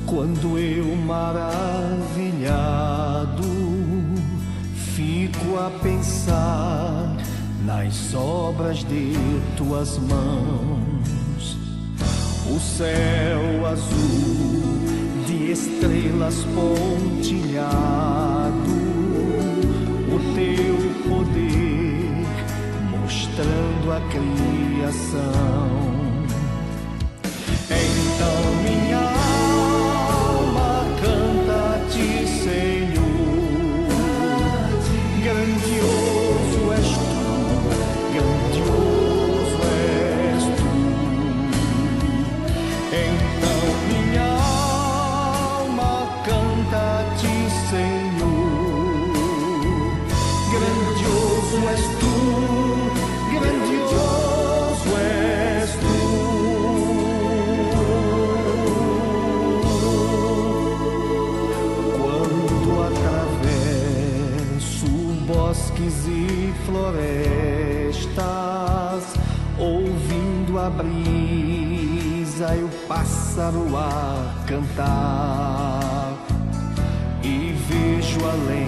Quando eu maravilhado fico a pensar nas obras de tuas mãos, o céu azul de estrelas pontilhado, o teu poder mostrando a criação. Então minha e florestas, ouvindo a brisa e o pássaro a cantar, e vejo além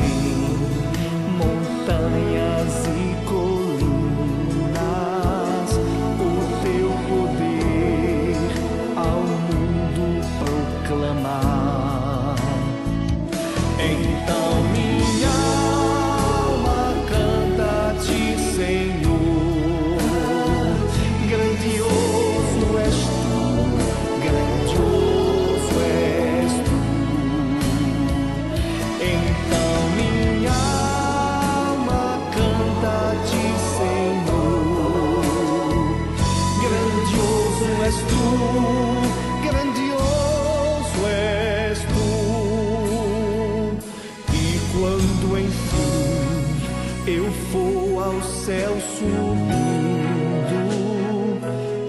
montanhas e colinas, o teu poder ao mundo proclamar. Então minha eu for ao céu subindo,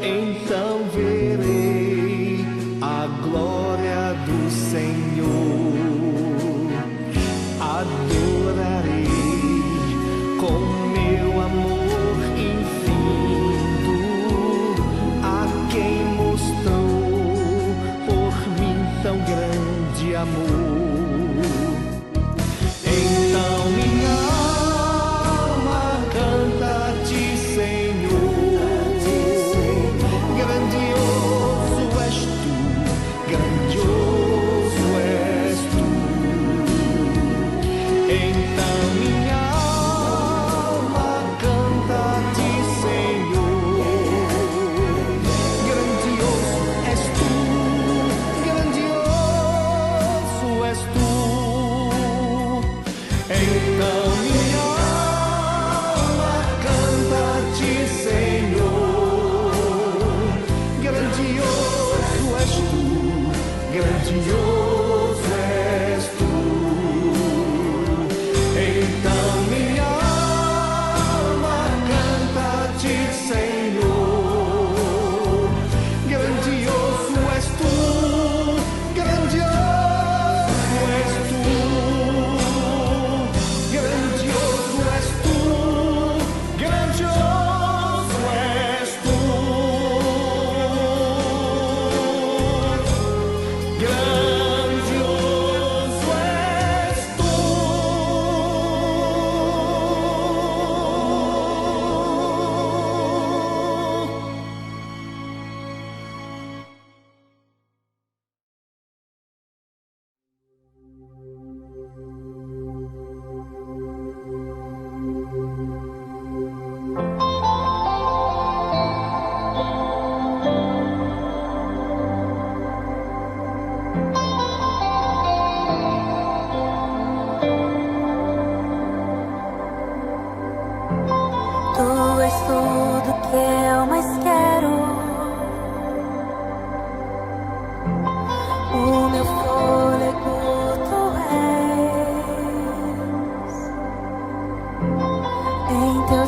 então verei a glória do Senhor. Adorarei com meu amor infinito a quem mostrou por mim tão grande amor. Então minha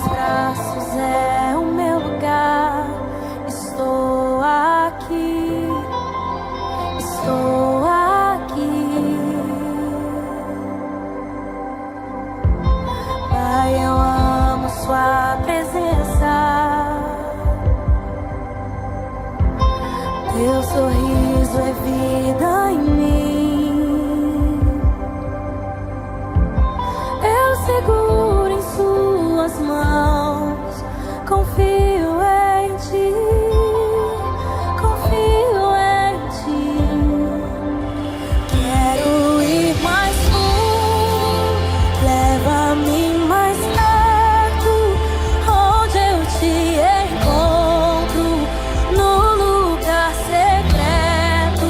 braços é o meu lugar. Estou aqui, estou aqui. Pai, eu amo sua presença. Teu sorriso é vida em mim. Eu seguro em suas mãos, confio em ti, confio em ti. Quero ir mais fundo, leva-me mais perto, onde eu te encontro, no lugar secreto.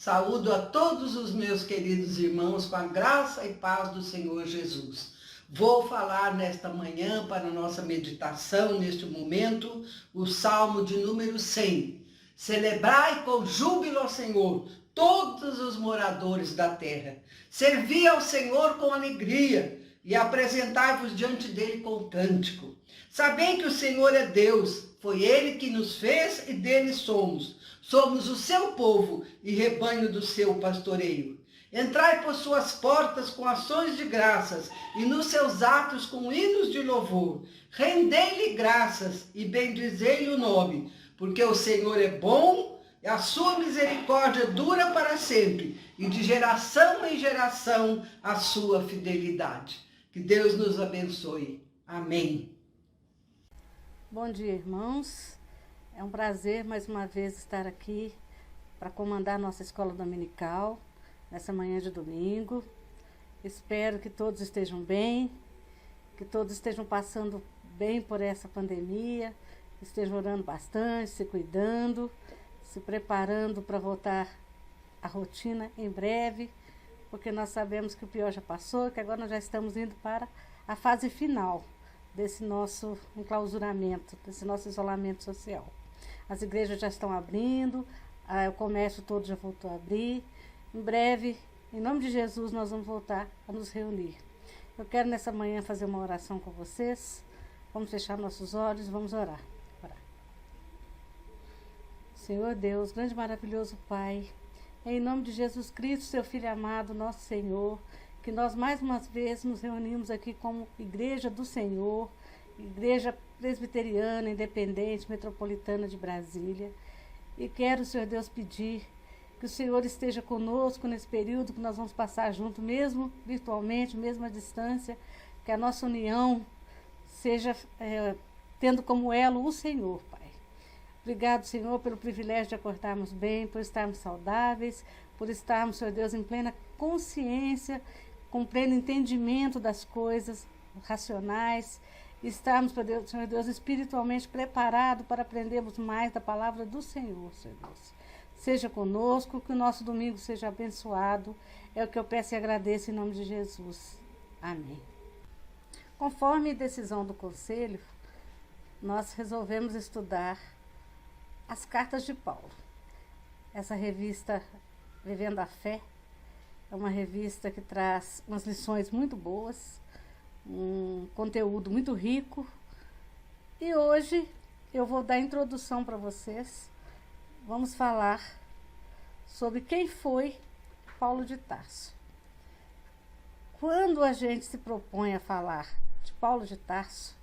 Saúdo a todos os meus queridos irmãos com a graça e paz do Senhor Jesus. Vou falar nesta manhã, para a nossa meditação, neste momento, o Salmo de número 100. Celebrai com júbilo ao Senhor, todos os moradores da terra. Servi ao Senhor com alegria e apresentai-vos diante dele com cântico. Sabei que o Senhor é Deus, foi ele que nos fez e dele somos. Somos o seu povo e rebanho do seu pastoreio. Entrai por suas portas com ações de graças e nos seus atos com hinos de louvor. Rendei-lhe graças e bendizei-lhe o nome, porque o Senhor é bom e a sua misericórdia dura para sempre, e de geração em geração a sua fidelidade. Que Deus nos abençoe. Amém. Bom dia, irmãos. É um prazer mais uma vez estar aqui para comandar nossa escola dominical nessa manhã de domingo. Espero que todos estejam bem, que todos estejam passando bem por essa pandemia, estejam orando bastante, se cuidando, se preparando para voltar à rotina em breve, porque nós sabemos que o pior já passou, que agora nós já estamos indo para a fase final desse nosso enclausuramento, desse nosso isolamento social. As igrejas já estão abrindo, o comércio todo já voltou a abrir. Em breve, em nome de Jesus, nós vamos voltar a nos reunir. Eu quero nessa manhã fazer uma oração com vocês. Vamos fechar nossos olhos e vamos orar. Senhor Deus, grande e maravilhoso Pai, em nome de Jesus Cristo, seu Filho amado, nosso Senhor, que nós mais uma vez nos reunimos aqui como Igreja do Senhor, Igreja Presbiteriana, Independente, Metropolitana de Brasília. E quero, Senhor Deus, pedir que o Senhor esteja conosco nesse período que nós vamos passar junto, mesmo virtualmente, mesmo à distância, que a nossa união seja tendo como elo o Senhor, Pai. Obrigado, Senhor, pelo privilégio de acordarmos bem, por estarmos saudáveis, por estarmos, Senhor Deus, em plena consciência, com pleno entendimento das coisas racionais, estarmos, Senhor Deus, espiritualmente preparados para aprendermos mais da palavra do Senhor, Senhor Deus. Seja conosco, que o nosso domingo seja abençoado. É o que eu peço e agradeço em nome de Jesus. Amém. Conforme decisão do Conselho, nós resolvemos estudar as cartas de Paulo. Essa revista Vivendo a Fé é uma revista que traz umas lições muito boas, um conteúdo muito rico. E hoje eu vou dar a introdução para vocês. Vamos falar sobre quem foi Paulo de Tarso. Quando a gente se propõe a falar de Paulo de Tarso,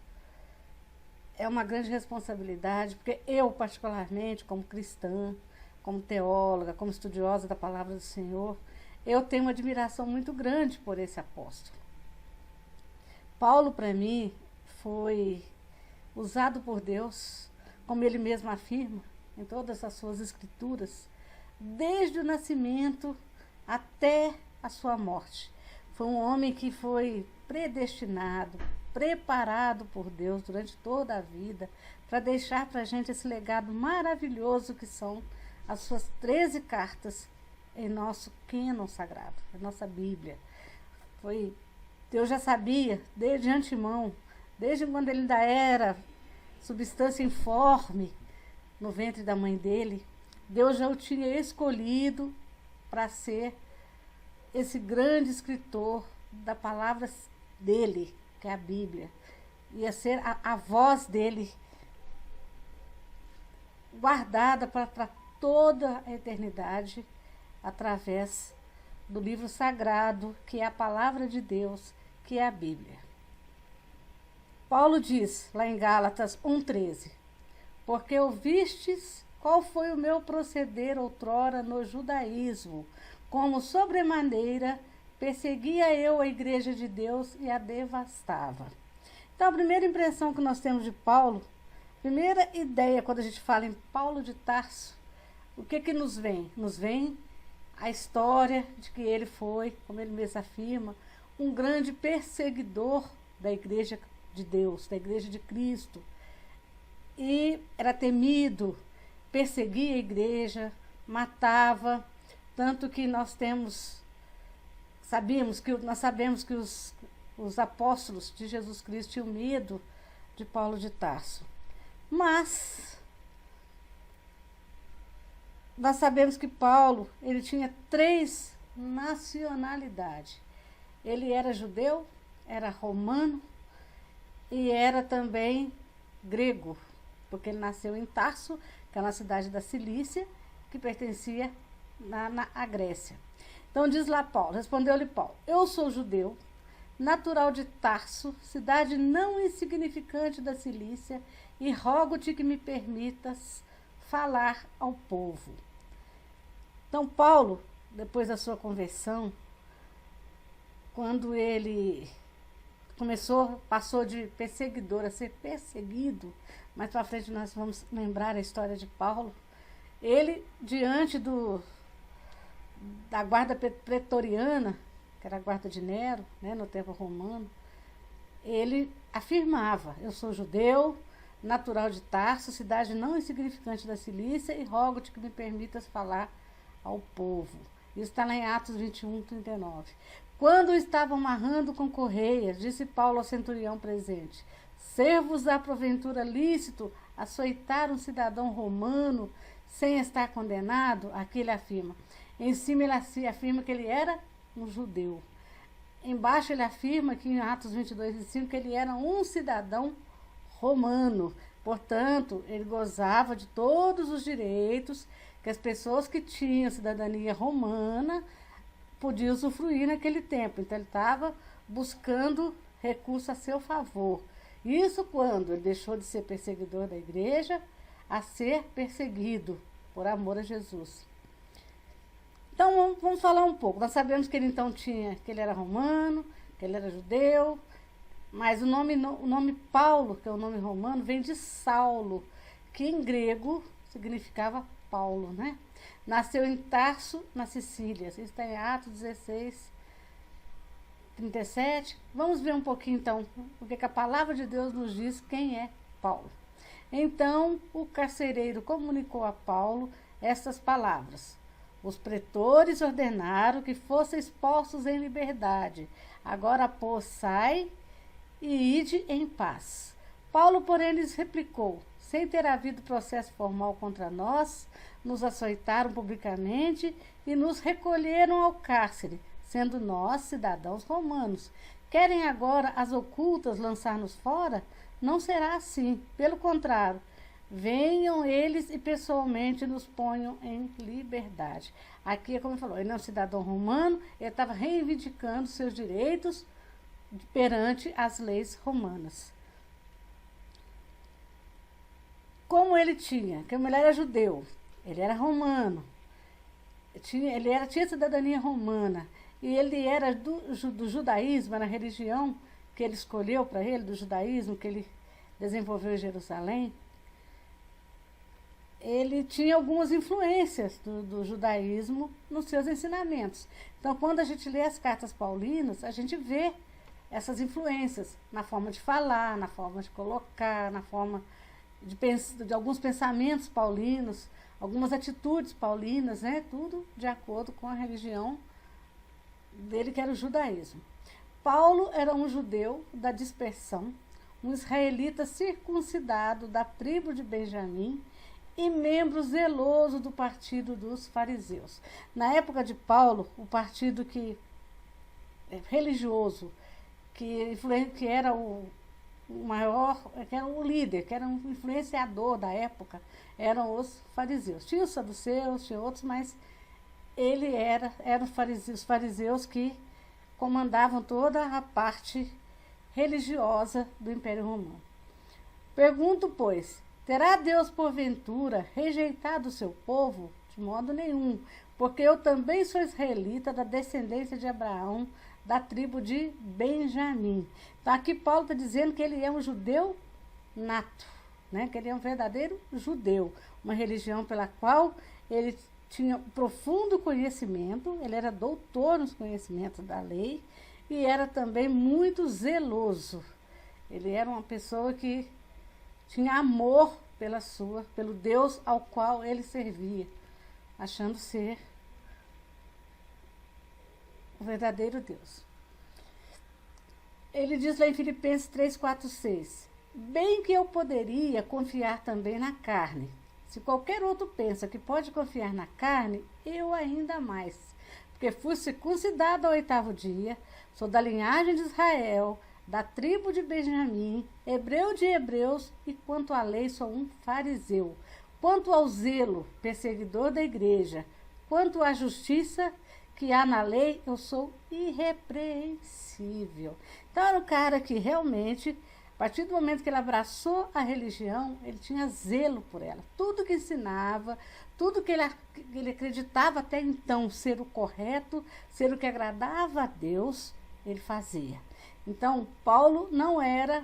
é uma grande responsabilidade, porque eu, particularmente, como cristã, como teóloga, como estudiosa da palavra do Senhor, eu tenho uma admiração muito grande por esse apóstolo. Paulo, para mim, foi usado por Deus, como ele mesmo afirma em todas as suas escrituras, desde o nascimento até a sua morte. Foi um homem que foi predestinado, preparado por Deus durante toda a vida, para deixar para a gente esse legado maravilhoso que são as suas 13 cartas em nosso cânon sagrado, a nossa Bíblia. Deus já sabia, desde antemão, desde quando ele ainda era substância informe no ventre da mãe dele, Deus já o tinha escolhido para ser esse grande escritor da palavra dele, que é a Bíblia. Ia ser a voz dele guardada para toda a eternidade através do livro sagrado, que é a palavra de Deus, que é a Bíblia. Paulo diz, lá em Gálatas 1,13, porque ouvistes qual foi o meu proceder outrora no judaísmo, como sobremaneira perseguia eu a igreja de Deus e a devastava. Então, a primeira impressão que nós temos de Paulo, primeira ideia quando a gente fala em Paulo de Tarso, o que nos vem? Nos vem a história de que ele foi, como ele mesmo afirma, um grande perseguidor da igreja de Deus, da igreja de Cristo. E era temido, perseguia a igreja, matava, tanto que nós sabemos que os apóstolos de Jesus Cristo tinham medo de Paulo de Tarso. Mas nós sabemos que Paulo, ele tinha 3 nacionalidades. Ele era judeu, era romano e era também grego, porque ele nasceu em Tarso, que é uma cidade da Cilícia, que pertencia à Grécia. Então diz lá Paulo, respondeu-lhe Paulo: eu sou judeu, natural de Tarso, cidade não insignificante da Cilícia, e rogo-te que me permitas falar ao povo. Então Paulo, depois da sua conversão, quando ele passou de perseguidor a ser perseguido, mais para frente nós vamos lembrar a história de Paulo, ele, diante da guarda pretoriana, que era a guarda de Nero, né, no tempo romano, ele afirmava: eu sou judeu, natural de Tarso, cidade não insignificante da Cilícia, e rogo-te que me permitas falar ao povo. Isso está lá em Atos 21, 39. Quando o estavam amarrando com correias, disse Paulo ao centurião presente: ser-vos-á porventura lícito açoitar um cidadão romano sem estar condenado? Aqui ele afirma. Em cima ele afirma que ele era um judeu. Embaixo ele afirma que em Atos 22, 25, que ele era um cidadão romano. Portanto, ele gozava de todos os direitos que as pessoas que tinham cidadania romana podiam usufruir naquele tempo. Então, ele estava buscando recurso a seu favor. Isso quando ele deixou de ser perseguidor da igreja a ser perseguido por amor a Jesus. Então, vamos falar um pouco. Nós sabemos que ele então que ele era romano, que ele era judeu, mas o nome Paulo, que é o nome romano, vem de Saulo, que em grego significava Paulo, né? Nasceu em Tarso, na Sicília. Isso está em Atos 16, 37. Vamos ver um pouquinho, então, o que a palavra de Deus nos diz quem é Paulo. Então, o carcereiro comunicou a Paulo estas palavras: os pretores ordenaram que fossem expostos em liberdade. Agora, pois, sai e ide em paz. Paulo, porém, lhes replicou: sem ter havido processo formal contra nós, nos açoitaram publicamente e nos recolheram ao cárcere, sendo nós cidadãos romanos. Querem agora às ocultas lançar-nos fora? Não será assim. Pelo contrário, venham eles e pessoalmente nos ponham em liberdade. Aqui é como ele falou, ele é um cidadão romano, ele estava reivindicando seus direitos perante as leis romanas. Como ele era judeu, ele era romano, tinha cidadania romana, e ele era do judaísmo, era a religião que ele escolheu para ele, do judaísmo que ele desenvolveu em Jerusalém. Ele tinha algumas influências do judaísmo nos seus ensinamentos. Então, quando a gente lê as cartas paulinas, a gente vê essas influências na forma de falar, na forma de colocar, na forma de alguns pensamentos paulinos, algumas atitudes paulinas, né? Tudo de acordo com a religião dele, que era o judaísmo. Paulo era um judeu da dispersão, um israelita circuncidado da tribo de Benjamim e membro zeloso do partido dos fariseus. Na época de Paulo, o partido religioso que era o maior, que era o líder, que era um influenciador da época, eram os fariseus. Tinha os saduceus, tinha outros, mas eram os fariseus que comandavam toda a parte religiosa do Império Romano. Pergunto, pois, terá Deus, porventura, rejeitado o seu povo? De modo nenhum, porque eu também sou israelita, da descendência de Abraão, da tribo de Benjamim. Então, aqui Paulo está dizendo que ele é um judeu nato, né? Que ele é um verdadeiro judeu, uma religião pela qual ele tinha profundo conhecimento, ele era doutor nos conhecimentos da lei e era também muito zeloso. Ele era uma pessoa que tinha amor pelo Deus ao qual ele servia, achando ser o verdadeiro Deus. Ele diz lá em Filipenses 3:4-6, bem que eu poderia confiar também na carne. Se qualquer outro pensa que pode confiar na carne, eu ainda mais. Porque fui circuncidado ao 8º dia, sou da linhagem de Israel, da tribo de Benjamim, hebreu de hebreus, e quanto à lei sou um fariseu. Quanto ao zelo, perseguidor da igreja, quanto à justiça que há na lei, eu sou irrepreensível. Então era um cara que realmente, a partir do momento que ele abraçou a religião, ele tinha zelo por ela. Tudo que ensinava, tudo que ele acreditava até então ser o correto, ser o que agradava a Deus, ele fazia. Então, Paulo não era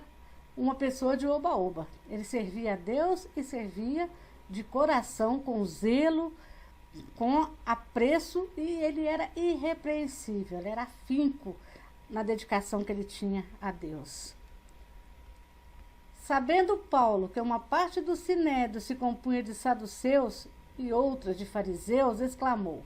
uma pessoa de oba-oba. Ele servia a Deus e servia de coração, com zelo, com apreço, e ele era irrepreensível, ele era afinco na dedicação que ele tinha a Deus. Sabendo Paulo que uma parte do sinédrio se compunha de saduceus e outra de fariseus, exclamou: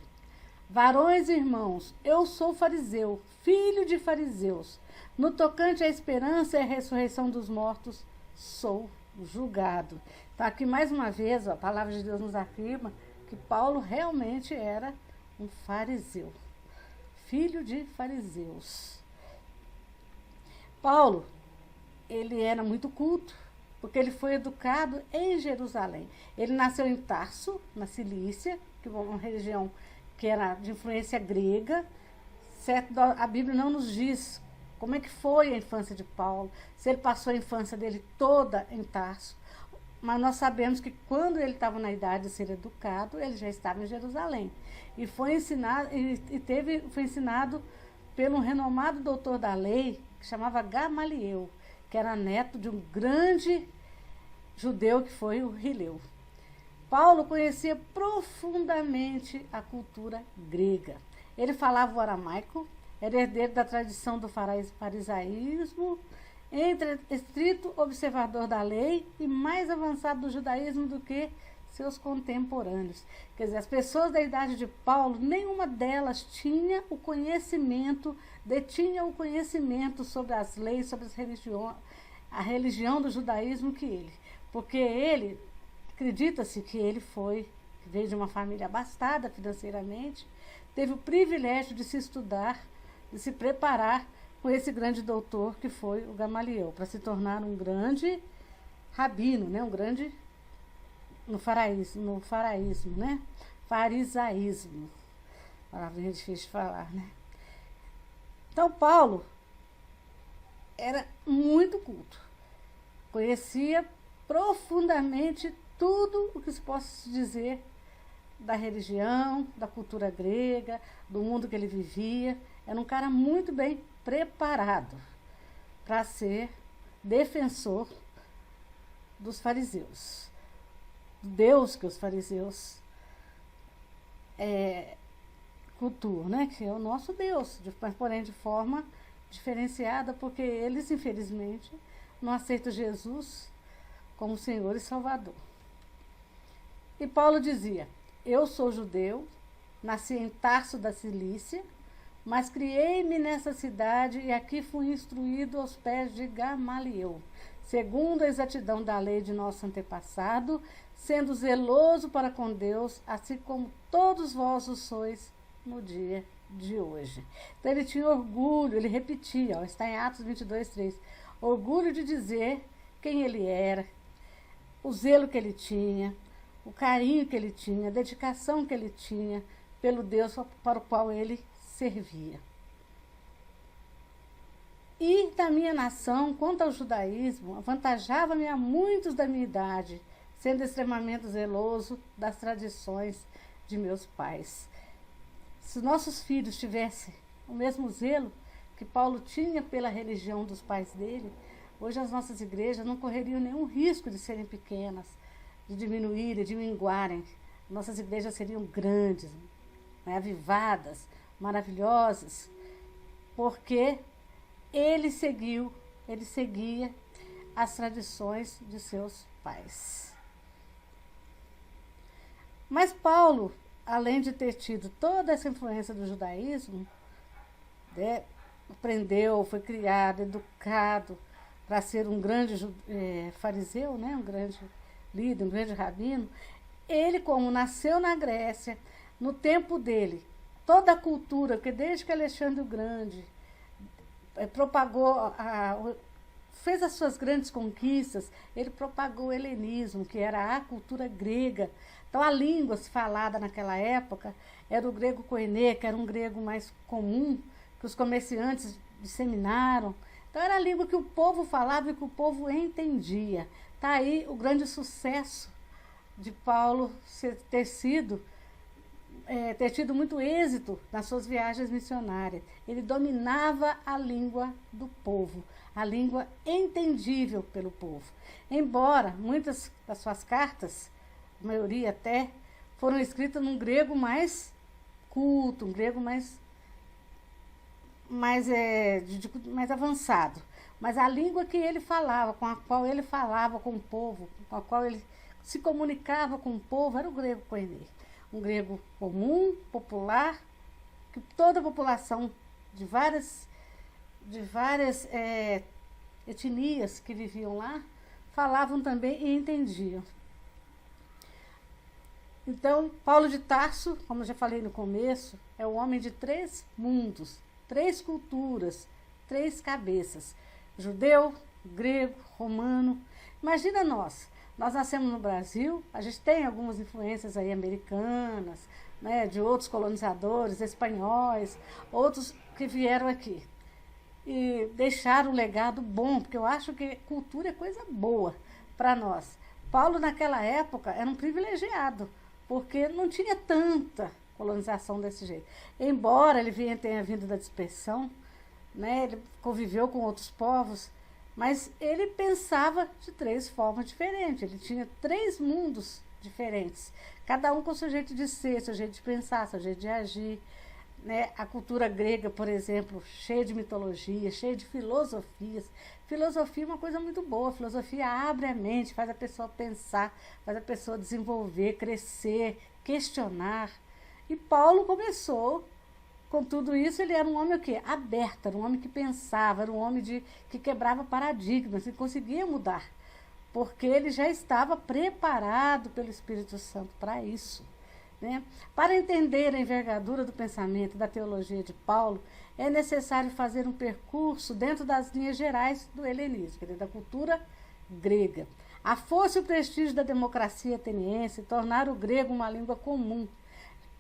varões e irmãos, eu sou fariseu, filho de fariseus. No tocante à esperança e à ressurreição dos mortos, sou julgado. Então, aqui mais uma vez, a palavra de Deus nos afirma que Paulo realmente era um fariseu, filho de fariseus. Paulo, ele era muito culto, porque ele foi educado em Jerusalém. Ele nasceu em Tarso, na Cilícia, que é uma região que era de influência grega. Certo? A Bíblia não nos diz como é que foi a infância de Paulo, se ele passou a infância dele toda em Tarso. Mas nós sabemos que quando ele estava na idade de ser educado, ele já estava em Jerusalém. E foi ensinado, foi ensinado pelo renomado doutor da lei, que chamava Gamaliel, que era neto de um grande judeu que foi o Hileu. Paulo conhecia profundamente a cultura grega. Ele falava o aramaico, era herdeiro da tradição do farisaísmo, estrito observador da lei e mais avançado do judaísmo do que seus contemporâneos. Quer dizer, as pessoas da idade de Paulo, nenhuma delas detinha o conhecimento sobre as leis, sobre a religião do judaísmo que ele. Porque ele, acredita-se que ele veio de uma família abastada financeiramente, teve o privilégio de se estudar, de se preparar com esse grande doutor que foi o Gamaliel, para se tornar um grande rabino, né? Um grande no farisaísmo, né? Farisaísmo. Palavrinha difícil de falar, né? Então, Paulo era muito culto, conhecia profundamente tudo o que se possa dizer da religião, da cultura grega, do mundo que ele vivia. Era um cara muito bem preparado para ser defensor dos fariseus, do Deus que os fariseus cultuam, né? Que é o nosso Deus, mas porém de forma diferenciada, porque eles, infelizmente, não aceitam Jesus como Senhor e Salvador. E Paulo dizia: eu sou judeu, nasci em Tarso da Cilícia, mas criei-me nessa cidade e aqui fui instruído aos pés de Gamaliel, segundo a exatidão da lei de nosso antepassado, sendo zeloso para com Deus, assim como todos vós o sois no dia de hoje. Então ele tinha orgulho, ele repetia, está em Atos 22:3, orgulho de dizer quem ele era, o zelo que ele tinha, o carinho que ele tinha, a dedicação que ele tinha pelo Deus para o qual ele servia. E da minha nação, quanto ao judaísmo, avantajava-me a muitos da minha idade, sendo extremamente zeloso das tradições de meus pais. Se nossos filhos tivessem o mesmo zelo que Paulo tinha pela religião dos pais dele, hoje as nossas igrejas não correriam nenhum risco de serem pequenas, de diminuírem, de minguarem. Nossas igrejas seriam grandes, né, avivadas, maravilhosas, porque ele seguia as tradições de seus pais. Mas Paulo, além de ter tido toda essa influência do judaísmo, aprendeu, foi criado, educado para ser um grande fariseu, né? Um grande líder, um grande rabino. Ele, como nasceu na Grécia, no tempo dele, toda a cultura, porque desde que Alexandre o Grande fez as suas grandes conquistas, ele propagou o helenismo, que era a cultura grega. Então, a língua falada naquela época era o grego koiné, que era um grego mais comum, que os comerciantes disseminaram. Então, era a língua que o povo falava e que o povo entendia. Está aí o grande sucesso de Paulo ter tido muito êxito nas suas viagens missionárias. Ele dominava a língua do povo, a língua entendível pelo povo. Embora muitas das suas cartas, a maioria até, foram escritas num grego mais culto, um grego mais avançado. Mas a língua que ele falava, com a qual ele falava com o povo, com a qual ele se comunicava com o povo, era o grego koiné. Um grego comum, popular, que toda a população de várias etnias que viviam lá falavam também e entendiam. Então, Paulo de Tarso, como eu já falei no começo, é o homem de 3 mundos, 3 culturas, 3 cabeças: judeu, grego, romano. Imagina nós nascemos no Brasil, a gente tem algumas influências aí americanas, né, de outros colonizadores, espanhóis, outros que vieram aqui e deixaram um legado bom, porque eu acho que cultura é coisa boa para nós. Paulo, naquela época, era um privilegiado, porque não tinha tanta colonização desse jeito. Embora ele tenha vindo da dispersão, né, ele conviveu com outros povos, mas ele pensava de 3 formas diferentes. Ele tinha 3 mundos diferentes, cada um com seu jeito de ser, seu jeito de pensar, seu jeito de agir. Né? A cultura grega, por exemplo, cheia de mitologia, cheia de filosofias. Filosofia é uma coisa muito boa. Filosofia abre a mente, faz a pessoa pensar, faz a pessoa desenvolver, crescer, questionar. E Paulo começou com tudo isso. Ele era um homem o quê? Aberto, era um homem que pensava, era um homem que quebrava paradigmas, que conseguia mudar, porque ele já estava preparado pelo Espírito Santo para isso. Né? Para entender a envergadura do pensamento e da teologia de Paulo, é necessário fazer um percurso dentro das linhas gerais do helenismo, da cultura grega. A força e o prestígio da democracia ateniense tornaram o grego uma língua comum.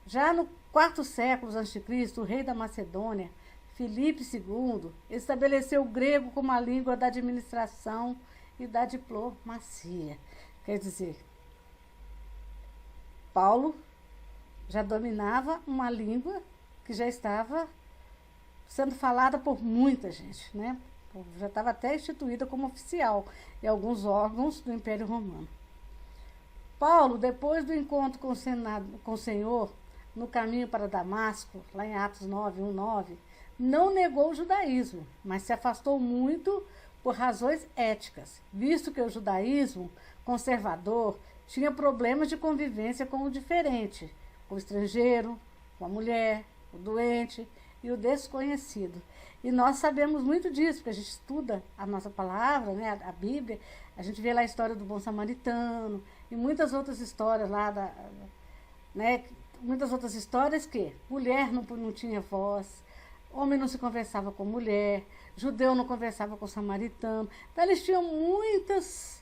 Já no 4º século a.C., o rei da Macedônia, Filipe II, estabeleceu o grego como a língua da administração e da diplomacia. Quer dizer, Paulo já dominava uma língua que já estava sendo falada por muita gente, né? Já estava até instituída como oficial em alguns órgãos do Império Romano. Paulo, depois do encontro com o Senhor, no caminho para Damasco, lá em Atos 9, 1, 9, não negou o judaísmo, mas se afastou muito por razões éticas, visto que o judaísmo conservador tinha problemas de convivência com o diferente, com o estrangeiro, com a mulher, o doente e o desconhecido. E nós sabemos muito disso, porque a gente estuda a nossa palavra, né, a Bíblia, a gente vê lá a história do bom samaritano e muitas outras histórias lá, muitas outras histórias que mulher não tinha voz, homem não se conversava com mulher, judeu não conversava com samaritano. Então eles tinham muitas...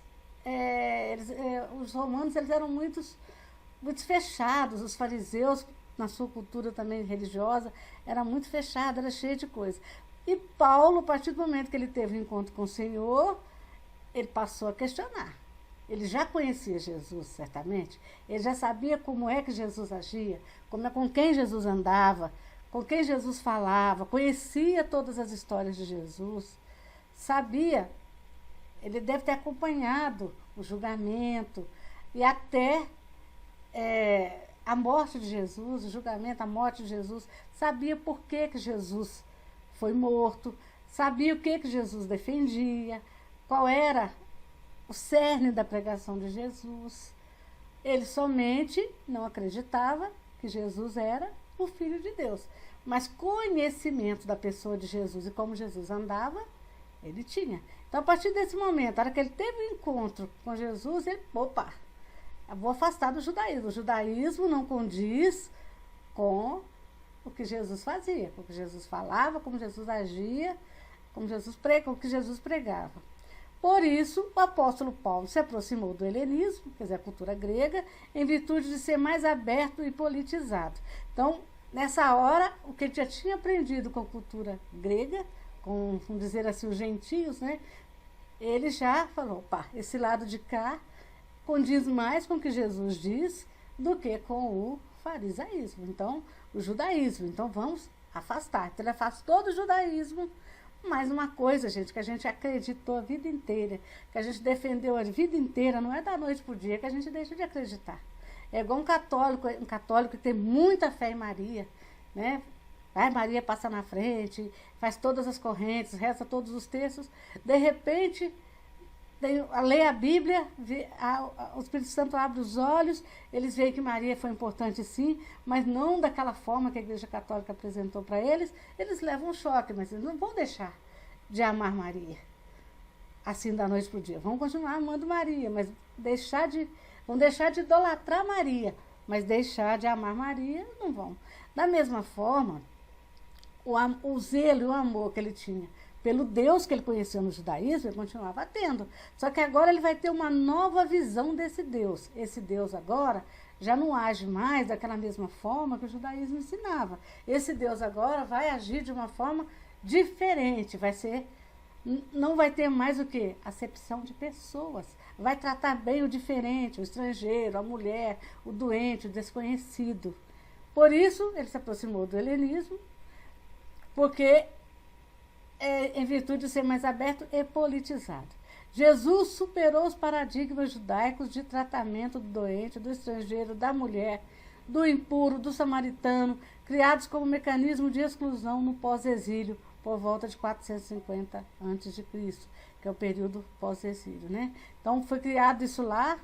os romanos eles eram muito fechados, os fariseus, na sua cultura também religiosa, era muito fechado, era cheio de coisa. E Paulo, a partir do momento que ele teve um encontro com o Senhor, ele passou a questionar. Ele já conhecia Jesus, certamente, ele já sabia como é que Jesus agia, com quem Jesus andava, com quem Jesus falava, conhecia todas as histórias de Jesus, sabia, ele deve ter acompanhado o julgamento e até a morte de Jesus, o julgamento, a morte de Jesus, sabia por que Jesus foi morto, sabia o que Jesus defendia, qual era o cerne da pregação de Jesus. Ele somente não acreditava que Jesus era o Filho de Deus. mas conhecimento da pessoa de Jesus e como Jesus andava, ele tinha. Então, a partir desse momento, na hora que ele teve um encontro com Jesus, ele, opa, eu vou afastar do judaísmo. O judaísmo não condiz com o que Jesus fazia, com o que Jesus falava, como Jesus agia, como o que Jesus pregava. Por isso, o apóstolo Paulo se aproximou do helenismo, quer dizer, a cultura grega, em virtude de ser mais aberto e politizado. Então, nessa hora, o que ele já tinha aprendido com a cultura grega, com, vamos dizer assim, os gentios, né? Ele já falou, opa, esse lado de cá condiz mais com o que Jesus diz do que com o farisaísmo, então, o judaísmo. Então, vamos afastar. Então, ele afastou do judaísmo. Mais uma coisa, gente, que a gente acreditou a vida inteira, que a gente defendeu a vida inteira, não é da noite para o dia que a gente deixa de acreditar. É igual um católico que tem muita fé em Maria, né? Vai, Maria passa na frente, faz todas as correntes, reza todos os textos, de repente, lê a Bíblia, o Espírito Santo abre os olhos, eles veem que Maria foi importante sim, mas não daquela forma que a Igreja Católica apresentou para eles levam um choque, mas eles não vão deixar de amar Maria, assim da noite para o dia. Vão continuar amando Maria, mas vão deixar de idolatrar Maria, mas deixar de amar Maria não vão. Da mesma forma, o zelo e o amor que ele tinha pelo Deus que ele conheceu no judaísmo, ele continuava tendo. Só que agora ele vai ter uma nova visão desse Deus. Esse Deus agora já não age mais daquela mesma forma que o judaísmo ensinava. Esse Deus agora vai agir de uma forma diferente, não vai ter mais o quê? Acepção de pessoas. Vai tratar bem o diferente, o estrangeiro, a mulher, o doente, o desconhecido. Por isso, ele se aproximou do helenismo, porque em virtude de ser mais aberto e politizado. Jesus superou os paradigmas judaicos de tratamento do doente, do estrangeiro, da mulher, do impuro, do samaritano, criados como mecanismo de exclusão no pós-exílio, por volta de 450 a.C., que é o período pós-exílio, né? Então, foi criado isso lá,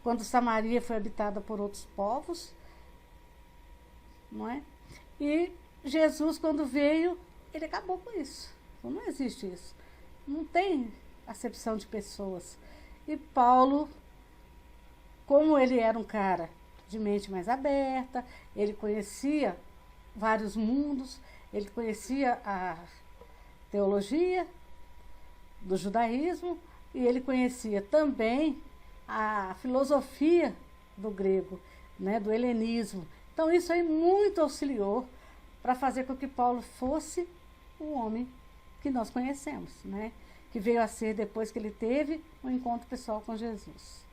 quando Samaria foi habitada por outros povos, não é? E Jesus, quando veio, ele acabou com isso. Não existe isso. Não tem acepção de pessoas. E Paulo, como ele era um cara de mente mais aberta, ele conhecia vários mundos, ele conhecia a teologia do judaísmo e ele conhecia também a filosofia do grego, né, do helenismo. Então isso aí muito auxiliou para fazer com que Paulo fosse o homem que nós conhecemos, né? Que veio a ser depois que ele teve um encontro pessoal com Jesus.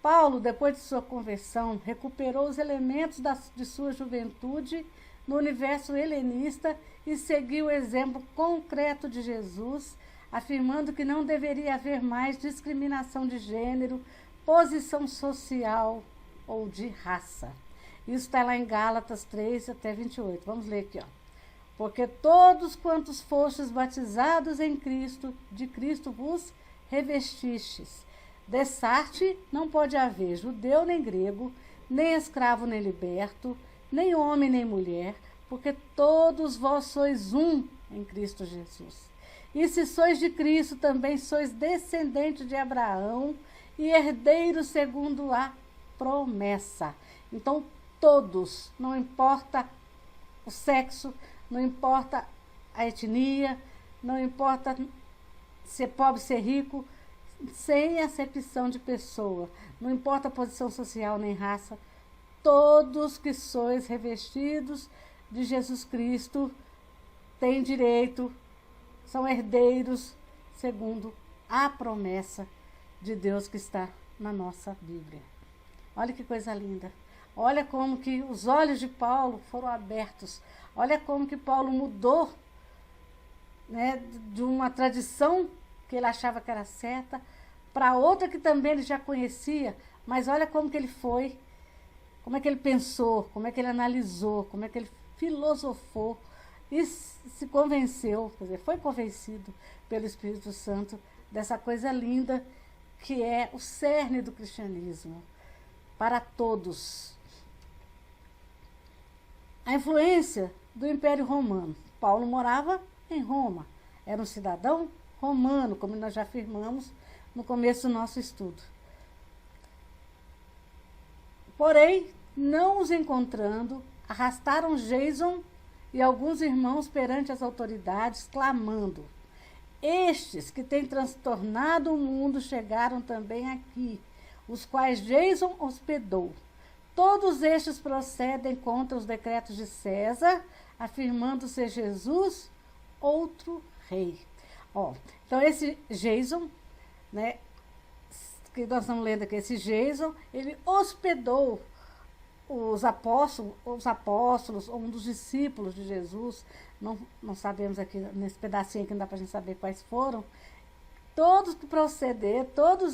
Paulo, depois de sua conversão, recuperou os elementos de sua juventude no universo helenista e seguiu o exemplo concreto de Jesus, afirmando que não deveria haver mais discriminação de gênero, posição social ou de raça. Isso está lá em Gálatas 3 até 28. Vamos ler aqui, ó. Porque todos quantos fostes batizados em Cristo, de Cristo vos revestistes. Dessarte não pode haver judeu nem grego, nem escravo nem liberto, nem homem nem mulher, porque todos vós sois um em Cristo Jesus. E se sois de Cristo, também sois descendentes de Abraão e herdeiros segundo a promessa. Então, todos, não importa o sexo, não importa a etnia, não importa ser pobre, ser rico, sem acepção de pessoa, não importa a posição social nem raça, todos que sois revestidos de Jesus Cristo têm direito, são herdeiros segundo a promessa de Deus que está na nossa Bíblia. Olha que coisa linda. Olha como que os olhos de Paulo foram abertos. Olha como que Paulo mudou, né, de uma tradição que ele achava que era certa para outra que também ele já conhecia. Mas olha como que ele foi, como é que ele pensou, como é que ele analisou, como é que ele filosofou e se convenceu, quer dizer, foi convencido pelo Espírito Santo dessa coisa linda que é o cerne do cristianismo para todos. A influência do Império Romano. Paulo morava em Roma, era um cidadão romano, como nós já afirmamos no começo do nosso estudo. Porém, não os encontrando, arrastaram Jason e alguns irmãos perante as autoridades, clamando: estes que têm transtornado o mundo chegaram também aqui, os quais Jason hospedou. Todos estes procedem contra os decretos de César, afirmando ser Jesus outro rei. Então, esse Jason, né, que nós estamos lendo aqui, esse Jason, ele hospedou os apóstolos, um dos discípulos de Jesus, não sabemos aqui, nesse pedacinho aqui não dá para a gente saber quais foram, todos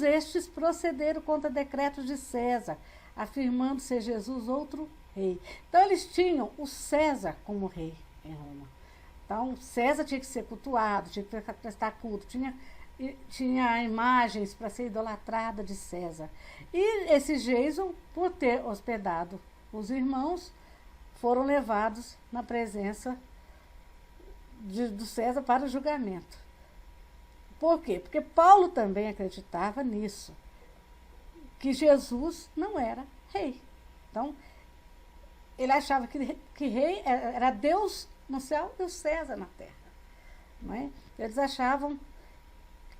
estes procederam contra decretos de César, afirmando ser Jesus outro rei. Então, eles tinham o César como rei em Roma. Então, César tinha que ser cultuado, tinha que prestar culto, tinha imagens para ser idolatrada de César. E esse Jason, por ter hospedado os irmãos, foram levados na presença do César para o julgamento. Por quê? Porque Paulo também acreditava nisso, que Jesus não era rei. Então, ele achava que rei era Deus no céu e o César na terra. Não é?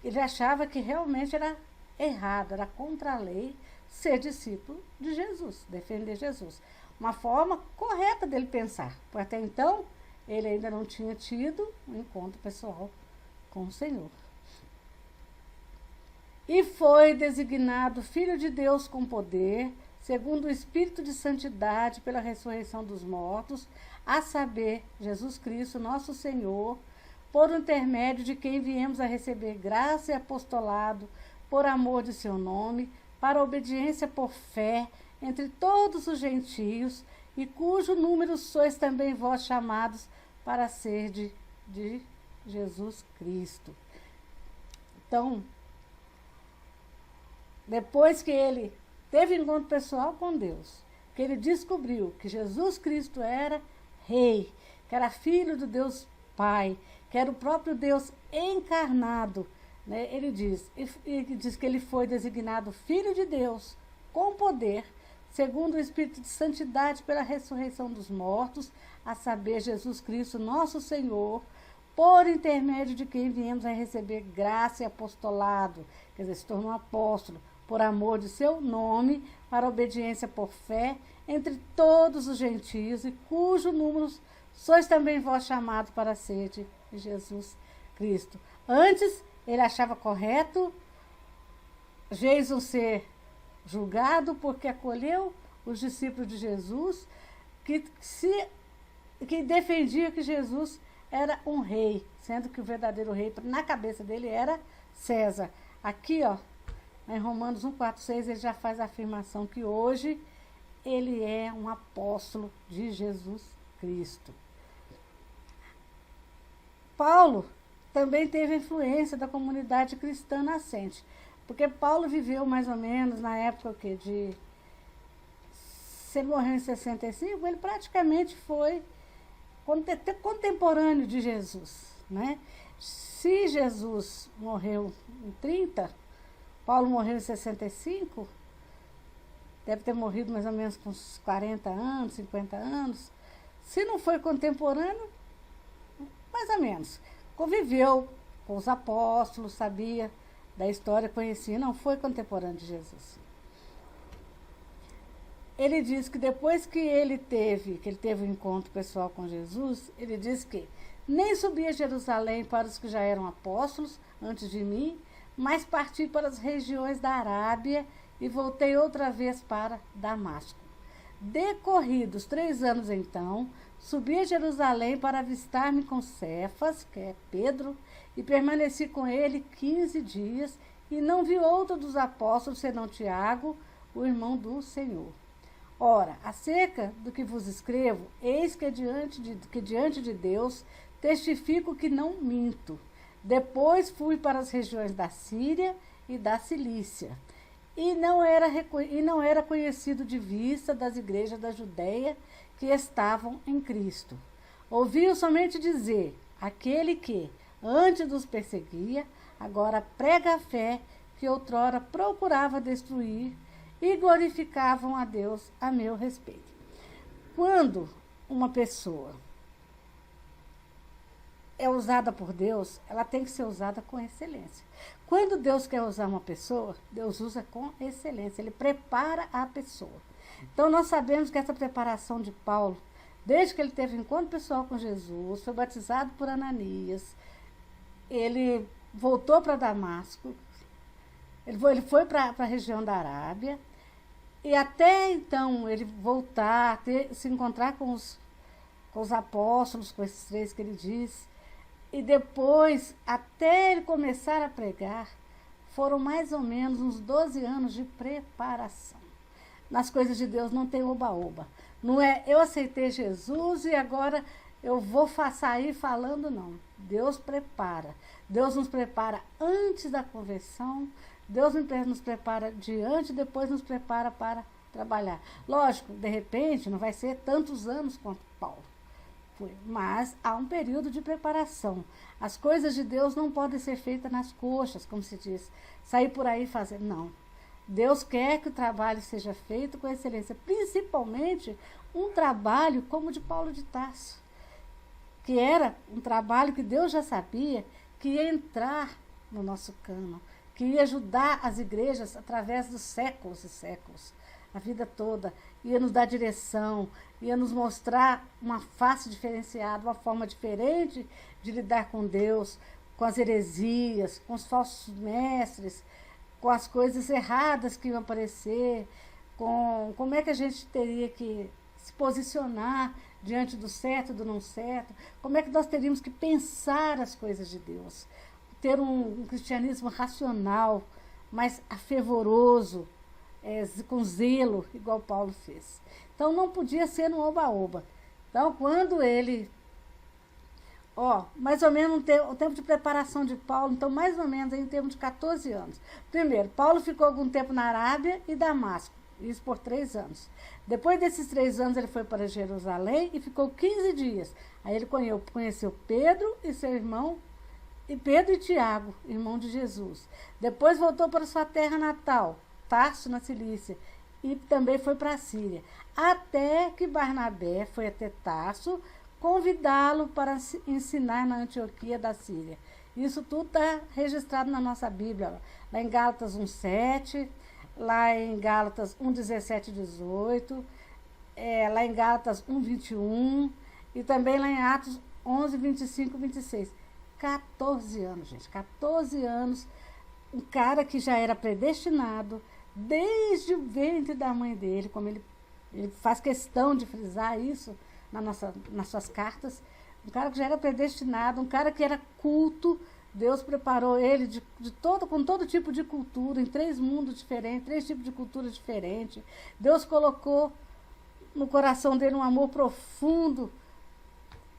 Ele achava que realmente era errado, era contra a lei ser discípulo de Jesus, defender Jesus. Uma forma correta dele pensar, porque até então ele ainda não tinha tido um encontro pessoal com o Senhor. E foi designado Filho de Deus com poder, segundo o Espírito de Santidade pela ressurreição dos mortos, a saber, Jesus Cristo, nosso Senhor, por intermédio de quem viemos a receber graça e apostolado, por amor de seu nome, para a obediência por fé entre todos os gentios, e cujo número sois também vós chamados para ser de Jesus Cristo. Então, depois que ele teve encontro pessoal com Deus, que ele descobriu que Jesus Cristo era rei, que era filho do Deus Pai, que era o próprio Deus encarnado, né? Ele diz que ele foi designado Filho de Deus com poder, segundo o Espírito de Santidade pela ressurreição dos mortos, a saber, Jesus Cristo, nosso Senhor, por intermédio de quem viemos a receber graça e apostolado, quer dizer, se tornou apóstolo, por amor de seu nome, para obediência por fé, entre todos os gentios, e cujo número sois também vós chamados para ser de Jesus Cristo. Antes, ele achava correto Jason ser julgado porque acolheu os discípulos de Jesus, que defendia que Jesus era um rei, sendo que o verdadeiro rei, na cabeça dele, era César. Aqui, em Romanos 1:4-6, ele já faz a afirmação que hoje ele é um apóstolo de Jesus Cristo. Paulo também teve influência da comunidade cristã nascente, porque Paulo viveu mais ou menos na época de... Se ele morreu em 65, ele praticamente foi contemporâneo de Jesus, né? Se Jesus morreu em 30, Paulo morreu em 65, deve ter morrido mais ou menos com uns 40 anos, 50 anos. Se não foi contemporâneo, mais ou menos. Conviveu com os apóstolos, sabia da história, conhecia, não foi contemporâneo de Jesus. Ele diz que depois que ele teve um encontro pessoal com Jesus, ele diz que nem subi a Jerusalém para os que já eram apóstolos antes de mim, mas parti para as regiões da Arábia e voltei outra vez para Damasco. Decorridos 3 anos então, subi a Jerusalém para avistar-me com Cefas, que é Pedro, e permaneci com ele 15 dias, e não vi outro dos apóstolos senão Tiago, o irmão do Senhor. Ora, acerca do que vos escrevo, eis que diante de Deus testifico que não minto. Depois fui para as regiões da Síria e da Cilícia, e não era conhecido de vista das igrejas da Judéia que estavam em Cristo. Ouviu somente dizer, aquele que antes nos perseguia, agora prega a fé que outrora procurava destruir e glorificavam a Deus a meu respeito. Quando uma pessoa é usada por Deus, ela tem que ser usada com excelência. Quando Deus quer usar uma pessoa, Deus usa com excelência, ele prepara a pessoa. Então nós sabemos que essa preparação de Paulo, desde que ele teve encontro pessoal com Jesus, foi batizado por Ananias, ele voltou para Damasco, ele foi para a região da Arábia, e até então ele voltar, se encontrar com os apóstolos, com esses 3 que ele disse, e depois, até ele começar a pregar, foram mais ou menos uns 12 anos de preparação. Nas coisas de Deus não tem oba-oba. Não é eu aceitei Jesus e agora eu vou sair falando, não. Deus prepara. Deus nos prepara antes da conversão, Deus nos prepara diante, depois nos prepara para trabalhar. Lógico, de repente, não vai ser tantos anos quanto Paulo. Mas há um período de preparação. As coisas de Deus não podem ser feitas nas coxas, como se diz. Sair por aí e fazer. Não. Deus quer que o trabalho seja feito com excelência. Principalmente um trabalho como o de Paulo de Tarso. Que era um trabalho que Deus já sabia que ia entrar no nosso cânon. Que ia ajudar as igrejas através dos séculos e séculos. A vida toda, ia nos dar direção, ia nos mostrar uma face diferenciada, uma forma diferente de lidar com Deus, com as heresias, com os falsos mestres, com as coisas erradas que iam aparecer, com como é que a gente teria que se posicionar diante do certo e do não certo, como é que nós teríamos que pensar as coisas de Deus, ter um cristianismo racional, mais fervoroso, com zelo, igual Paulo fez. Então não podia ser no oba-oba. Então quando ele, mais ou menos o tempo de preparação de Paulo, então mais ou menos em termos de 14 anos. Primeiro, Paulo ficou algum tempo na Arábia e Damasco, isso por 3 anos. Depois desses 3 anos ele foi para Jerusalém e ficou 15 dias. Aí ele conheceu Pedro e seu irmão, e Pedro e Tiago, irmão de Jesus. Depois voltou para sua terra natal, Tarso, na Cilícia, e também foi para a Síria, até que Barnabé foi até Tarso convidá-lo para ensinar na Antioquia da Síria. Isso tudo está registrado na nossa Bíblia, lá em Gálatas 1:7, lá em Gálatas 1:17 e 18, lá em Gálatas 1:21 e também lá em Atos 11:25 e 26. 14 anos, gente, 14 anos, um cara que já era predestinado, desde o ventre da mãe dele, como ele faz questão de frisar isso nas suas cartas, um cara que já era predestinado, um cara que era culto. Deus preparou ele com todo tipo de cultura, em 3 mundos diferentes, 3 tipos de cultura diferentes. Deus colocou no coração dele um amor profundo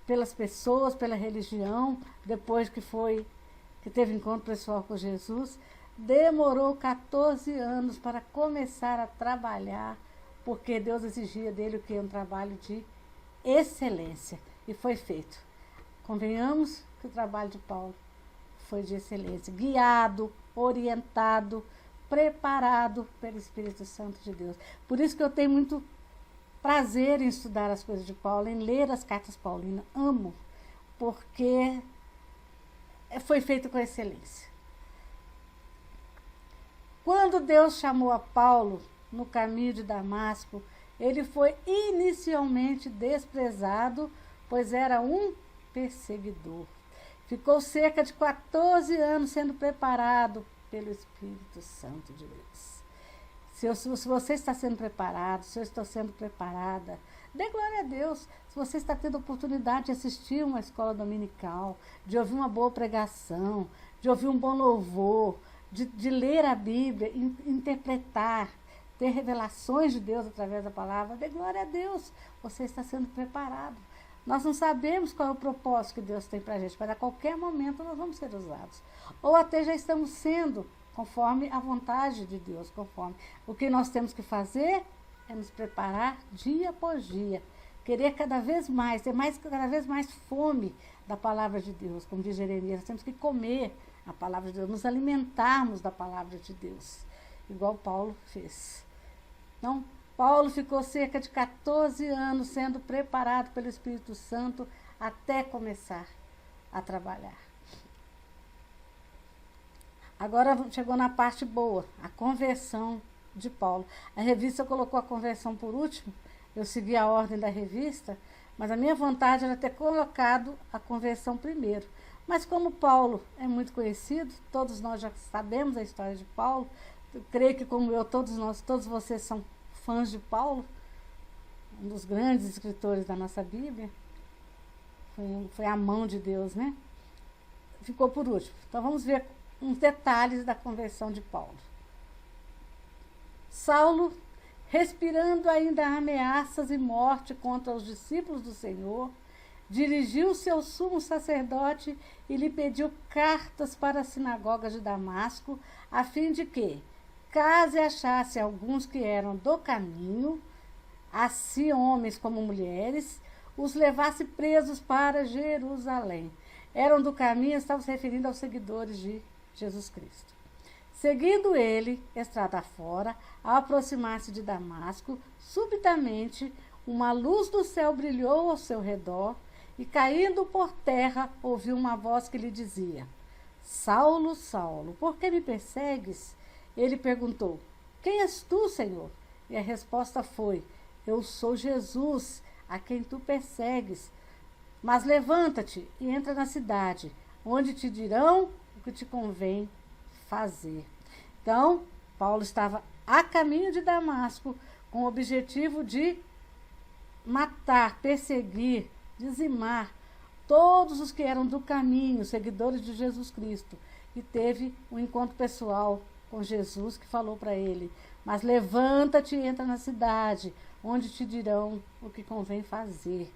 pelas pessoas, pela religião, depois que teve encontro pessoal com Jesus. Demorou 14 anos para começar a trabalhar, porque Deus exigia dele o que? Um trabalho de excelência. E foi feito. Convenhamos que o trabalho de Paulo foi de excelência, guiado, orientado, preparado pelo Espírito Santo de Deus. Por isso que eu tenho muito prazer em estudar as coisas de Paulo, em ler as cartas paulinas. Amo, porque foi feito com excelência. Quando Deus chamou a Paulo no caminho de Damasco, ele foi inicialmente desprezado, pois era um perseguidor. Ficou cerca de 14 anos sendo preparado pelo Espírito Santo de Deus. Se você está sendo preparado, se eu estou sendo preparada, dê glória a Deus. Se você está tendo a oportunidade de assistir uma escola dominical, de ouvir uma boa pregação, de ouvir um bom louvor, de ler a Bíblia, interpretar, ter revelações de Deus através da palavra, dê glória a Deus. Você está sendo preparado. Nós não sabemos qual é o propósito que Deus tem para a gente, mas a qualquer momento nós vamos ser usados. Ou até já estamos sendo, conforme a vontade de Deus, conforme. O que nós temos que fazer é nos preparar dia após dia, querer cada vez mais, ter cada vez mais fome da palavra de Deus. Como diz Jeremias, nós temos que comer a palavra de Deus, nos alimentarmos da palavra de Deus, igual Paulo fez. Então, Paulo ficou cerca de 14 anos sendo preparado pelo Espírito Santo até começar a trabalhar. Agora chegou na parte boa, a conversão de Paulo. A revista colocou a conversão por último, eu segui a ordem da revista, mas a minha vontade era ter colocado a conversão primeiro. Mas como Paulo é muito conhecido, todos nós já sabemos a história de Paulo, eu creio que como eu, todos vocês são fãs de Paulo, um dos grandes escritores da nossa Bíblia, foi a mão de Deus, né? Ficou por último. Então vamos ver uns detalhes da conversão de Paulo. Saulo, respirando ainda ameaças e morte contra os discípulos do Senhor, dirigiu-se ao sumo sacerdote e lhe pediu cartas para as sinagogas de Damasco, a fim de que, caso achasse alguns que eram do caminho, assim homens como mulheres, os levasse presos para Jerusalém. Eram do caminho, estavam se referindo aos seguidores de Jesus Cristo. Seguindo ele, estrada fora, ao aproximar-se de Damasco, subitamente uma luz do céu brilhou ao seu redor e, caindo por terra, ouviu uma voz que lhe dizia: Saulo, Saulo, por que me persegues? Ele perguntou: Quem és tu, Senhor? E a resposta foi: Eu sou Jesus, a quem tu persegues. Mas levanta-te e entra na cidade, onde te dirão o que te convém fazer. Então, Paulo estava a caminho de Damasco com o objetivo de matar, perseguir, dizimar todos os que eram do caminho, seguidores de Jesus Cristo. E teve um encontro pessoal com Jesus, que falou para ele: Mas levanta-te e entra na cidade, onde te dirão o que convém fazer.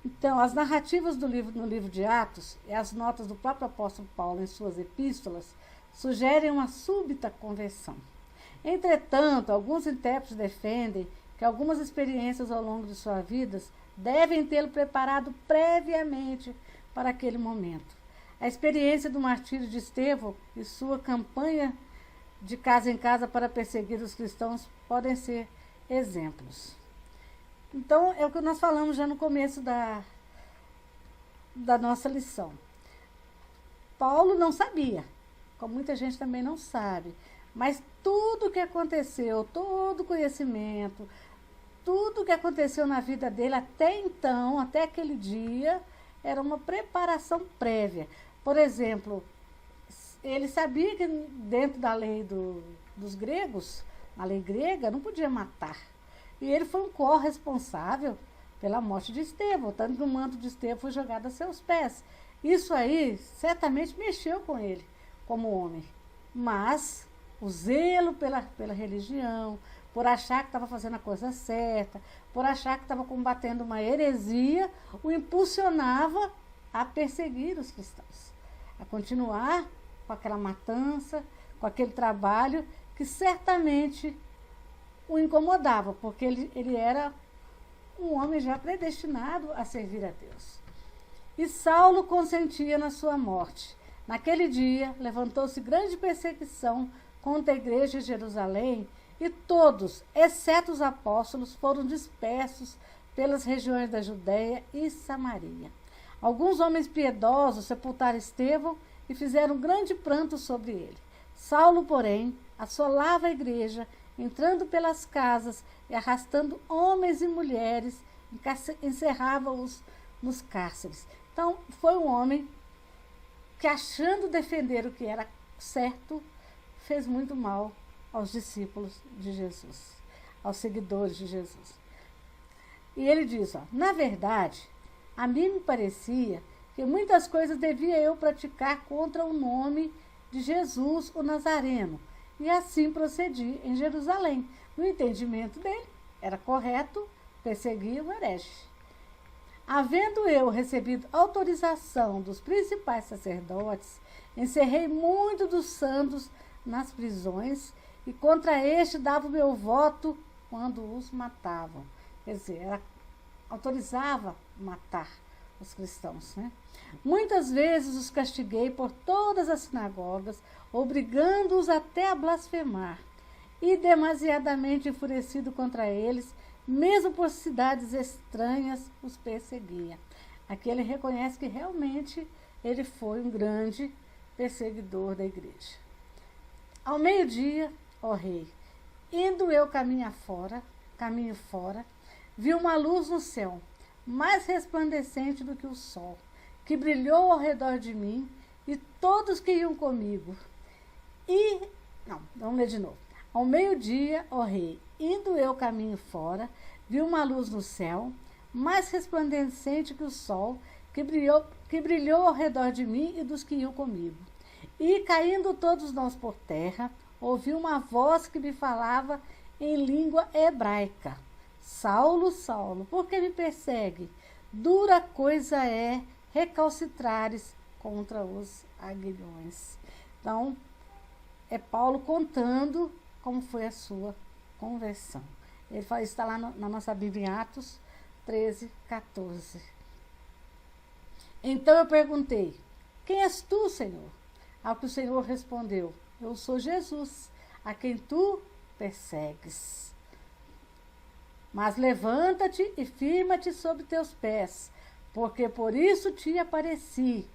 Então, as narrativas no livro de Atos e as notas do próprio apóstolo Paulo em suas epístolas sugerem uma súbita conversão. Entretanto, alguns intérpretes defendem que algumas experiências ao longo de sua vida devem tê-lo preparado previamente para aquele momento. A experiência do martírio de Estevão e sua campanha de casa em casa para perseguir os cristãos podem ser exemplos. Então, é o que nós falamos já no começo da nossa lição. Paulo não sabia, como muita gente também não sabe, mas tudo o que aconteceu, todo o conhecimento, tudo o que aconteceu na vida dele até então, até aquele dia, era uma preparação prévia. Por exemplo, ele sabia que dentro da lei dos gregos, a lei grega, não podia matar. E ele foi um corresponsável pela morte de Estevão, tanto que o manto de Estevão foi jogado a seus pés. Isso aí certamente mexeu com ele como homem. Mas o zelo pela religião, por achar que estava fazendo a coisa certa, por achar que estava combatendo uma heresia, o impulsionava a perseguir os cristãos, a continuar com aquela matança, com aquele trabalho que certamente o incomodava, porque ele era um homem já predestinado a servir a Deus. E Saulo consentia na sua morte. Naquele dia, levantou-se grande perseguição contra a igreja de Jerusalém, e todos, exceto os apóstolos, foram dispersos pelas regiões da Judéia e Samaria. Alguns homens piedosos sepultaram Estevão e fizeram grande pranto sobre ele. Saulo, porém, assolava a igreja, entrando pelas casas e arrastando homens e mulheres, encerrava-os nos cárceres. Então, foi um homem que, achando defender o que era certo, fez muito mal aos discípulos de Jesus, aos seguidores de Jesus. E ele diz, na verdade, a mim me parecia que muitas coisas devia eu praticar contra o nome de Jesus, o Nazareno, e assim procedi em Jerusalém. No entendimento dele, era correto perseguir o herege. Havendo eu recebido autorização dos principais sacerdotes, encerrei muito dos santos nas prisões, e contra este dava o meu voto quando os matavam. Quer dizer, autorizava matar os cristãos, né? Muitas vezes os castiguei por todas as sinagogas, obrigando-os até a blasfemar. E demasiadamente enfurecido contra eles, mesmo por cidades estranhas, os perseguia. Aqui ele reconhece que realmente ele foi um grande perseguidor da igreja. Ao meio-dia, ó rei, indo eu caminho fora, vi uma luz no céu, mais resplandecente do que o sol, que brilhou ao redor de mim e todos que iam comigo. Vamos ler de novo. Ao meio-dia, ó rei, indo eu caminho fora, vi uma luz no céu, mais resplandecente que o sol, que brilhou ao redor de mim e dos que iam comigo. E, caindo todos nós por terra, ouvi uma voz que me falava em língua hebraica. Saulo, Saulo, por que me persegue? Dura coisa é recalcitrares contra os aguilhões. Então, é Paulo contando como foi a sua conversão. Ele fala, está lá na nossa Bíblia, em Atos 13, 14. Então eu perguntei, quem és tu, Senhor? Ao que o Senhor respondeu, eu sou Jesus, a quem tu persegues. Mas levanta-te e firma-te sobre teus pés, porque por isso te apareci,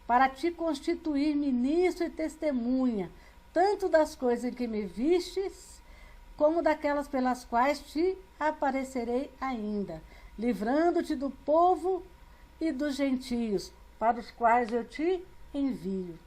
para te constituir ministro e testemunha, tanto das coisas em que me vistes, como daquelas pelas quais te aparecerei ainda, livrando-te do povo e dos gentios, para os quais eu te envio,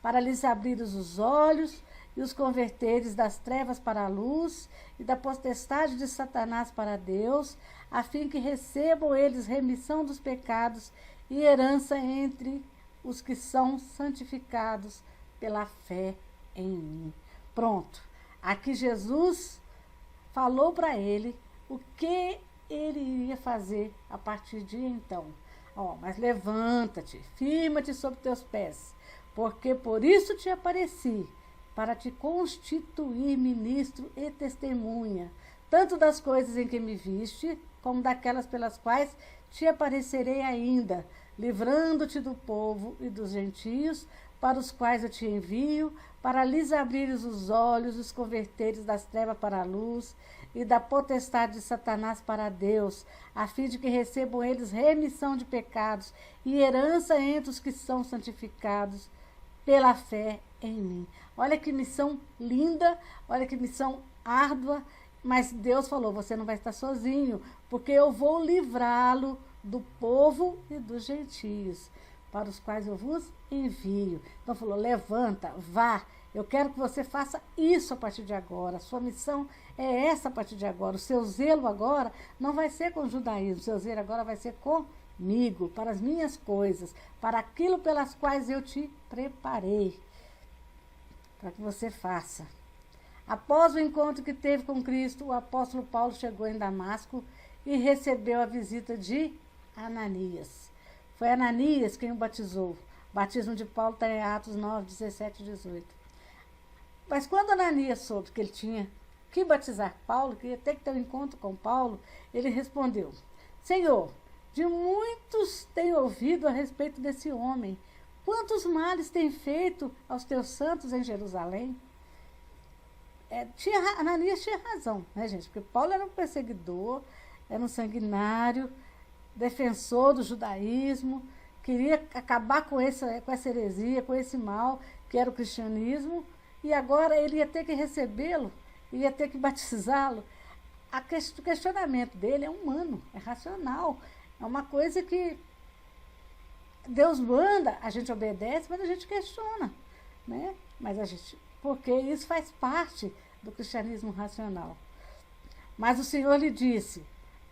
para lhes abrires os olhos e os converteres das trevas para a luz e da potestade de Satanás para Deus, a fim que recebam eles remissão dos pecados e herança entre os que são santificados pela fé em mim. Pronto. Aqui Jesus falou para ele o que ele iria fazer a partir de então. Mas levanta-te, firma-te sobre teus pés, porque por isso te apareci, para te constituir ministro e testemunha, tanto das coisas em que me viste, como daquelas pelas quais te aparecerei ainda, livrando-te do povo e dos gentios, para os quais eu te envio, para lhes abrires os olhos, os converteres das trevas para a luz, e da potestade de Satanás para Deus, a fim de que recebam eles remissão de pecados e herança entre os que são santificados pela fé em mim. Olha que missão linda, olha que missão árdua, mas Deus falou, você não vai estar sozinho, porque eu vou livrá-lo do povo e dos gentios, para os quais eu vos envio. Então falou, levanta, vá, eu quero que você faça isso a partir de agora, a sua missão é essa a partir de agora, o seu zelo agora não vai ser com o judaísmo, o seu zelo agora vai ser comigo, para as minhas coisas, para aquilo pelas quais eu te preparei, para que você faça. Após o encontro que teve com Cristo, o apóstolo Paulo chegou em Damasco e recebeu a visita de Ananias. Foi Ananias quem o batizou. O batismo de Paulo está em Atos 9, 17 e 18. Mas quando Ananias soube que ele tinha que batizar Paulo, que ia ter que ter um encontro com Paulo, ele respondeu, Senhor, de muitos tenho ouvido a respeito desse homem. Quantos males tem feito aos teus santos em Jerusalém? Ananias tinha razão, né, gente? Porque Paulo era um perseguidor, era um sanguinário, defensor do judaísmo, queria acabar com essa heresia, com esse mal que era o cristianismo, e agora ele ia ter que recebê-lo, ia ter que batizá-lo. O questionamento dele é humano, é racional, é uma coisa que Deus manda, a gente obedece, mas a gente questiona, né? Porque isso faz parte do cristianismo racional. Mas o Senhor lhe disse,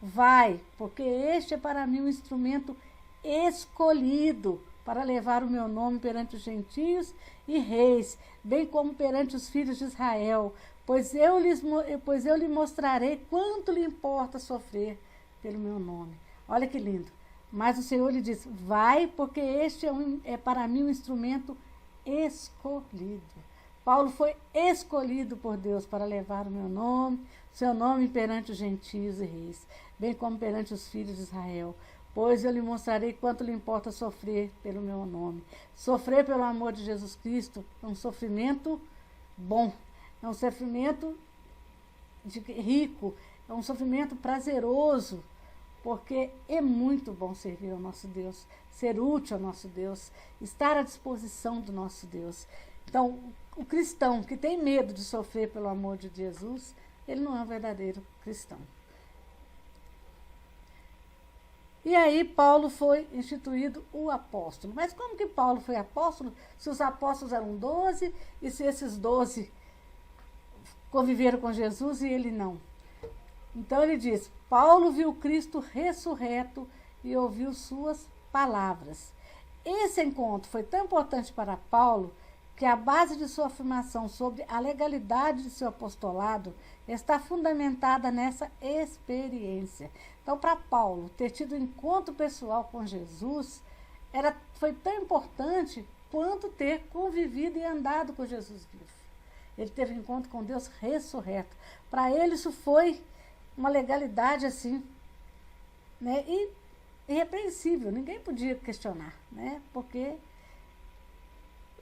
vai, porque este é para mim um instrumento escolhido para levar o meu nome perante os gentios e reis, bem como perante os filhos de Israel, pois eu lhe mostrarei quanto lhe importa sofrer pelo meu nome. Olha que lindo. Mas o Senhor lhe disse, vai, porque este é para mim um instrumento escolhido Paulo foi escolhido por Deus para levar o meu nome, seu nome perante os gentios e reis, bem como perante os filhos de Israel. Pois eu lhe mostrarei quanto lhe importa sofrer pelo meu nome. Sofrer pelo amor de Jesus Cristo é um sofrimento bom, é um sofrimento rico, é um sofrimento prazeroso, porque é muito bom servir ao nosso Deus, ser útil ao nosso Deus, estar à disposição do nosso Deus. Então, o cristão que tem medo de sofrer pelo amor de Jesus, ele não é um verdadeiro cristão. E aí Paulo foi instituído o apóstolo. Mas como que Paulo foi apóstolo? Se os apóstolos eram 12 e se esses 12 conviveram com Jesus e ele não. Então ele diz, Paulo viu Cristo ressurreto e ouviu suas palavras. Esse encontro foi tão importante para Paulo que a base de sua afirmação sobre a legalidade de seu apostolado está fundamentada nessa experiência. Então, para Paulo, ter tido um encontro pessoal com Jesus foi tão importante quanto ter convivido e andado com Jesus vivo. Ele teve um encontro com Deus ressurreto. Para ele isso foi uma legalidade assim, né, irrepreensível, ninguém podia questionar, né, porque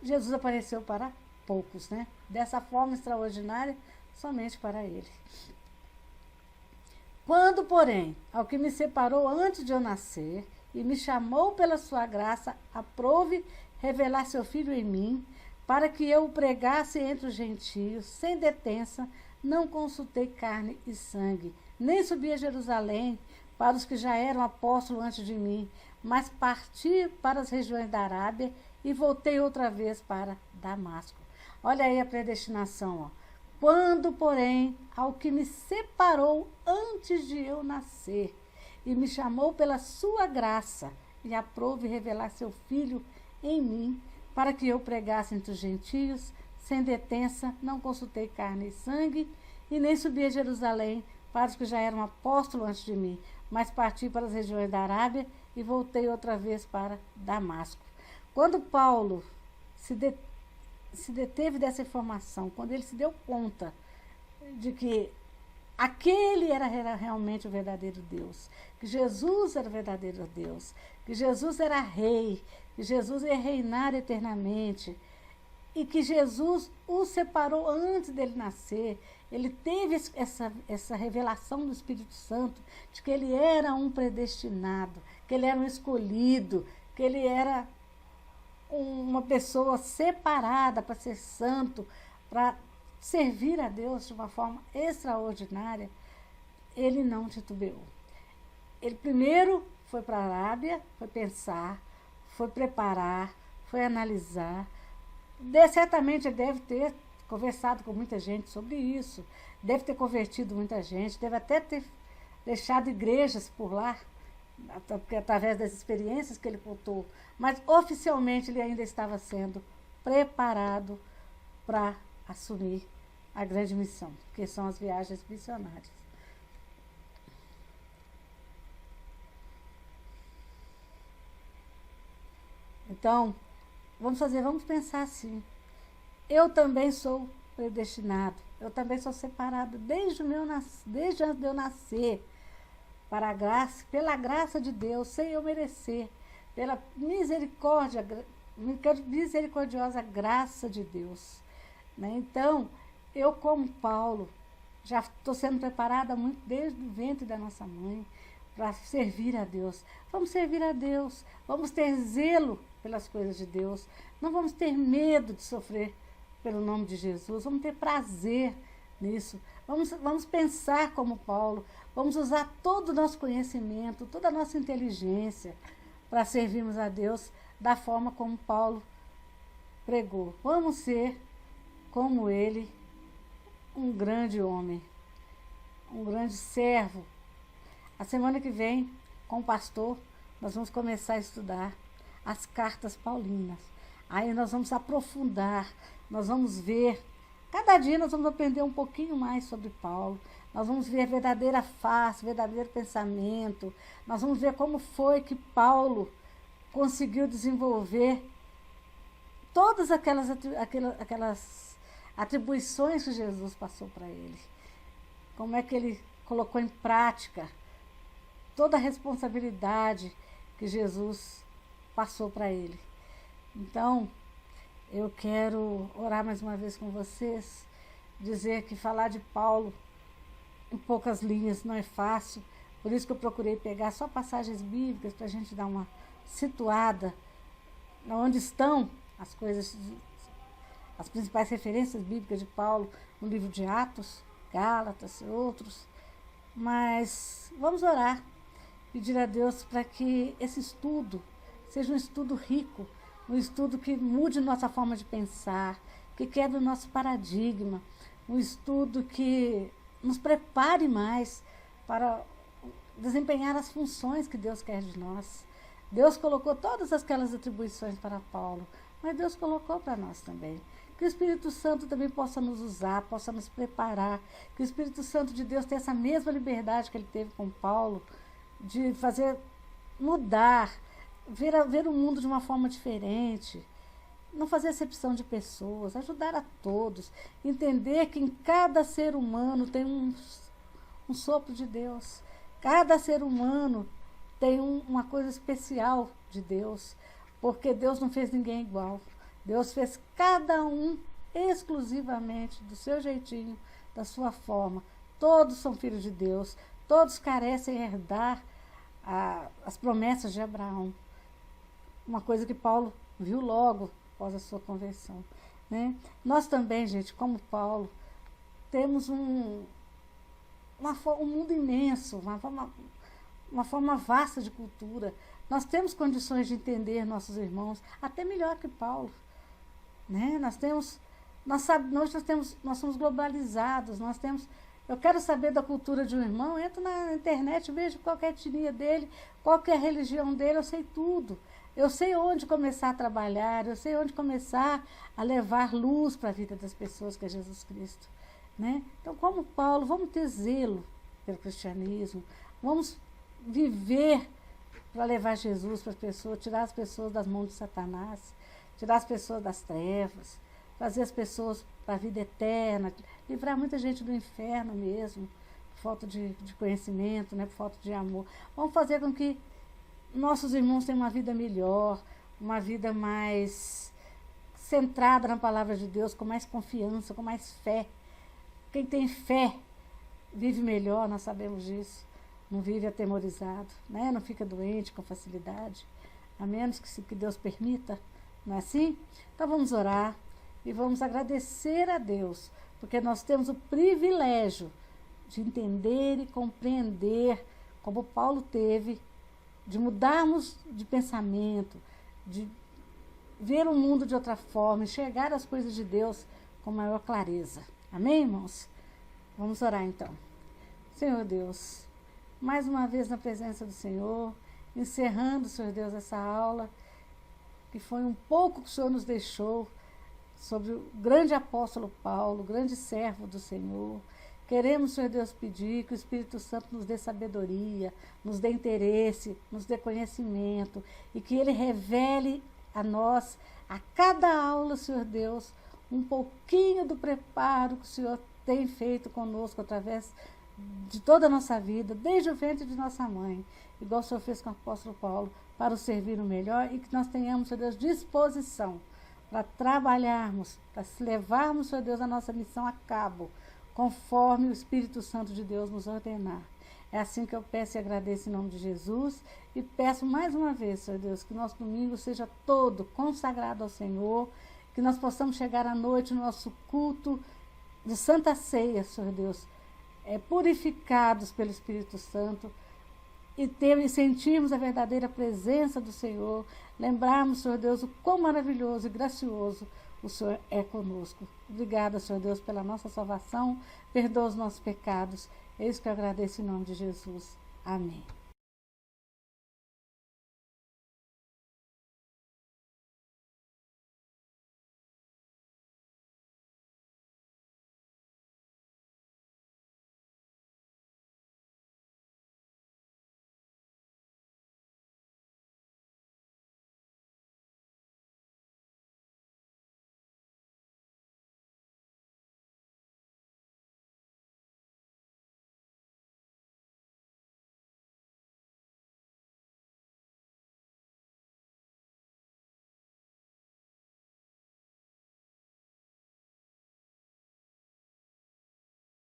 Jesus apareceu para poucos, né, dessa forma extraordinária, somente para ele. Quando, porém, ao que me separou antes de eu nascer e me chamou pela sua graça, aprove revelar seu Filho em mim, para que eu o pregasse entre os gentios, sem detença, não consultei carne e sangue, nem subi a Jerusalém para os que já eram apóstolos antes de mim, mas parti para as regiões da Arábia e voltei outra vez para Damasco. Olha aí a predestinação, ó. Quando, porém, ao que me separou antes de eu nascer e me chamou pela sua graça e aprove revelar seu Filho em mim, para que eu pregasse entre os gentios, sem detença, não consultei carne e sangue, e nem subi a Jerusalém para os que já eram apóstolos antes de mim, mas parti para as regiões da Arábia e voltei outra vez para Damasco. Quando Paulo se deteve dessa informação, quando ele se deu conta de que aquele era realmente o verdadeiro Deus, que Jesus era o verdadeiro Deus, que Jesus era rei, que Jesus ia reinar eternamente, e que Jesus o separou antes dele nascer. Ele teve essa revelação do Espírito Santo de que ele era um predestinado, que ele era um escolhido, que ele era uma pessoa separada para ser santo, para servir a Deus de uma forma extraordinária. Ele não titubeou. Ele primeiro foi para a Arábia, foi pensar, foi preparar, foi analisar. Certamente ele deve ter conversado com muita gente sobre isso, deve ter convertido muita gente, deve até ter deixado igrejas por lá, através das experiências que ele contou, mas oficialmente ele ainda estava sendo preparado para assumir a grande missão, que são as viagens missionárias. Então, vamos pensar assim. Eu também sou predestinado, eu também sou separado desde antes de eu nascer, para a graça, pela graça de Deus, sem eu merecer, pela misericordiosa graça de Deus. Né? Então, eu como Paulo, já estou sendo preparada muito desde o ventre da nossa mãe, para servir a Deus. Vamos servir a Deus, vamos ter zelo pelas coisas de Deus, não vamos ter medo de sofrer pelo nome de Jesus, vamos ter prazer nisso, vamos pensar como Paulo, vamos usar todo o nosso conhecimento, toda a nossa inteligência para servirmos a Deus da forma como Paulo pregou. Vamos ser, como ele, um grande homem, um grande servo. A semana que vem, com o pastor, nós vamos começar a estudar as cartas paulinas. Aí nós vamos aprofundar, nós vamos ver, cada dia nós vamos aprender um pouquinho mais sobre Paulo, nós vamos ver a verdadeira face, o verdadeiro pensamento, nós vamos ver como foi que Paulo conseguiu desenvolver todas aquelas atribuições que Jesus passou para ele. Como é que ele colocou em prática toda a responsabilidade que Jesus passou para ele. Então, eu quero orar mais uma vez com vocês, dizer que falar de Paulo em poucas linhas não é fácil, por isso que eu procurei pegar só passagens bíblicas para a gente dar uma situada onde estão as coisas, as principais referências bíblicas de Paulo no livro de Atos, Gálatas e outros. Mas vamos orar, pedir a Deus para que esse estudo seja um estudo rico, um estudo que mude nossa forma de pensar, que quebre o nosso paradigma, um estudo que nos prepare mais para desempenhar as funções que Deus quer de nós. Deus colocou todas aquelas atribuições para Paulo, mas Deus colocou para nós também. Que o Espírito Santo também possa nos usar, possa nos preparar, que o Espírito Santo de Deus tenha essa mesma liberdade que ele teve com Paulo, de fazer mudar, ver o mundo de uma forma diferente, não fazer acepção de pessoas, ajudar a todos, entender que em cada ser humano tem um sopro de Deus, cada ser humano tem uma coisa especial de Deus, porque Deus não fez ninguém igual. Deus fez cada um exclusivamente do seu jeitinho, da sua forma. Todos são filhos de Deus, todos carecem herdar as promessas de Abraão. Uma coisa que Paulo viu logo após a sua conversão, né? Nós também, gente, como Paulo, temos um mundo imenso, uma forma vasta de cultura. Nós temos condições de entender nossos irmãos, até melhor que Paulo. Né? Nós somos globalizados, eu quero saber da cultura de um irmão, entro na internet, vejo qual é a etnia dele, qual é a religião dele, eu sei tudo. Eu sei onde começar a trabalhar, eu sei onde começar a levar luz para a vida das pessoas, que é Jesus Cristo. Né? Então, como Paulo, vamos ter zelo pelo cristianismo, vamos viver para levar Jesus para as pessoas, tirar as pessoas das mãos de Satanás, tirar as pessoas das trevas, trazer as pessoas para a vida eterna, livrar muita gente do inferno mesmo, por falta de conhecimento, né, por falta de amor. Vamos fazer com que nossos irmãos tenham uma vida melhor, uma vida mais centrada na palavra de Deus, com mais confiança, com mais fé. Quem tem fé vive melhor, nós sabemos disso. Não vive atemorizado, né? Não fica doente com facilidade, a menos que Deus permita, não é assim? Então vamos orar e vamos agradecer a Deus, porque nós temos o privilégio de entender e compreender, como Paulo teve, de mudarmos de pensamento, de ver o mundo de outra forma, enxergar as coisas de Deus com maior clareza. Amém, irmãos? Vamos orar então. Senhor Deus, mais uma vez na presença do Senhor, encerrando, Senhor Deus, essa aula, que foi um pouco que o Senhor nos deixou sobre o grande apóstolo Paulo, grande servo do Senhor. Queremos, Senhor Deus, pedir que o Espírito Santo nos dê sabedoria, nos dê interesse, nos dê conhecimento, e que Ele revele a nós, a cada aula, Senhor Deus, um pouquinho do preparo que o Senhor tem feito conosco através de toda a nossa vida, desde o ventre de nossa mãe, igual o Senhor fez com o apóstolo Paulo, para o servir o melhor, e que nós tenhamos, Senhor Deus, disposição para trabalharmos, para levarmos, Senhor Deus, a nossa missão a cabo, conforme o Espírito Santo de Deus nos ordenar. É assim que eu peço e agradeço em nome de Jesus, e peço mais uma vez, Senhor Deus, que nosso domingo seja todo consagrado ao Senhor, que nós possamos chegar à noite no nosso culto de Santa Ceia, Senhor Deus, purificados pelo Espírito Santo, e sentirmos a verdadeira presença do Senhor, lembrarmos, Senhor Deus, o quão maravilhoso e gracioso o Senhor é conosco. Obrigada, Senhor Deus, pela nossa salvação, perdoa os nossos pecados. É isso que eu agradeço em nome de Jesus. Amém.